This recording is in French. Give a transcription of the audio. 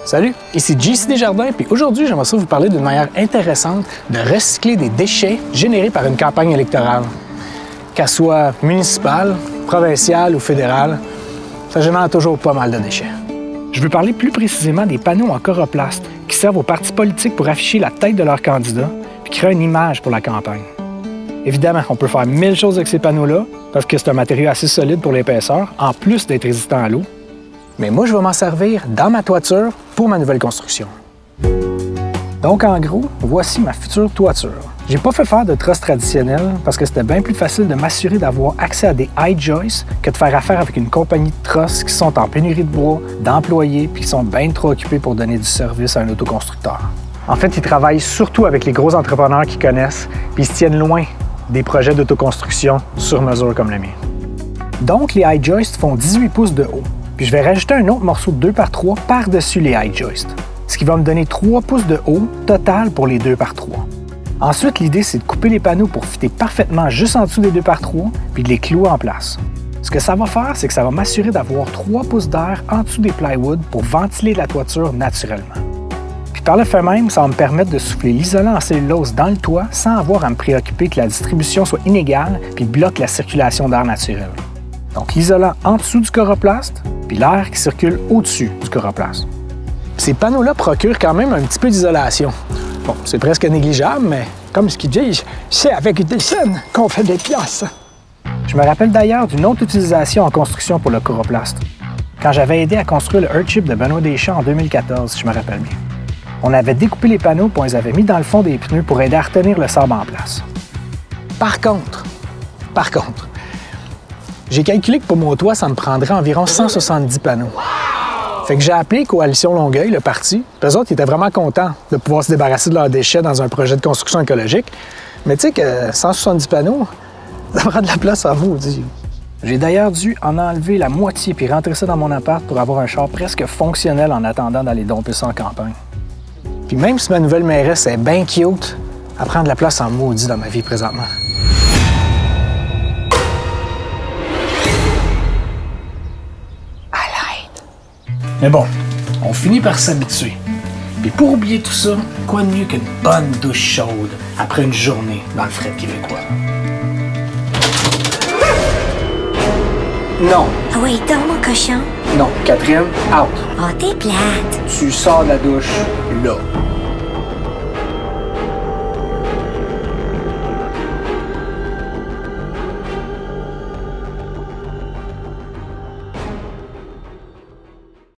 Salut, ici JC Desjardins, puis aujourd'hui, j'aimerais ça vous parler d'une manière intéressante de recycler des déchets générés par une campagne électorale. Qu'elle soit municipale, provinciale ou fédérale, ça génère toujours pas mal de déchets. Je veux parler plus précisément des panneaux en coroplaste qui servent aux partis politiques pour afficher la tête de leur candidat puis créer une image pour la campagne. Évidemment, on peut faire 1000 choses avec ces panneaux-là parce que c'est un matériau assez solide pour l'épaisseur, en plus d'être résistant à l'eau. Mais moi, je vais m'en servir dans ma toiture pour ma nouvelle construction. Donc, en gros, voici ma future toiture. J'ai pas fait faire de truss traditionnel parce que c'était bien plus facile de m'assurer d'avoir accès à des I-joists que de faire affaire avec une compagnie de truss qui sont en pénurie de bois, d'employés puis qui sont bien trop occupés pour donner du service à un autoconstructeur. En fait, ils travaillent surtout avec les gros entrepreneurs qu'ils connaissent puis ils se tiennent loin des projets d'autoconstruction sur mesure comme le mien. Donc, les I-joists font 18 pouces de haut. Puis je vais rajouter un autre morceau de 2x3 par-dessus les I-joists, ce qui va me donner 3 pouces de haut total pour les 2x3. Ensuite, l'idée, c'est de couper les panneaux pour fitter parfaitement juste en dessous des 2x3 puis de les clouer en place. Ce que ça va faire, c'est que ça va m'assurer d'avoir 3 pouces d'air en dessous des plywood pour ventiler la toiture naturellement. Puis par le fait même, ça va me permettre de souffler l'isolant en cellulose dans le toit sans avoir à me préoccuper que la distribution soit inégale puis bloque la circulation d'air naturel. Donc l'isolant en dessous du coroplaste, puis l'air qui circule au-dessus du coroplaste. Ces panneaux-là procurent quand même un petit peu d'isolation. Bon, c'est presque négligeable, mais comme ce qu'ils disent, c'est avec des scènes qu'on fait des pièces. Je me rappelle d'ailleurs d'une autre utilisation en construction pour le coroplaste. Quand j'avais aidé à construire le Earthship de Benoît Deschamps en 2014, si je me rappelle bien. On avait découpé les panneaux puis on les avait mis dans le fond des pneus pour aider à retenir le sable en place. Par contre, j'ai calculé que pour mon toit, ça me prendrait environ 170 panneaux. Fait que j'ai appelé Coalition Longueuil, le parti. Eux autres, ils étaient vraiment contents de pouvoir se débarrasser de leurs déchets dans un projet de construction écologique. Mais tu sais que 170 panneaux, ça prend de la place à vous, dis. J'ai d'ailleurs dû en enlever la moitié puis rentrer ça dans mon appart pour avoir un char presque fonctionnel en attendant d'aller domper ça en campagne. Puis même si ma nouvelle mairesse est bien cute, elle prend de la place en maudit dans ma vie présentement. Mais bon, on finit par s'habituer. Puis pour oublier tout ça, quoi de mieux qu'une bonne douche chaude après une journée dans le fret québécois? Non. Ah oui, dors mon cochon. Non, Catherine, out. Ah, t'es plate. Tu sors de la douche, là.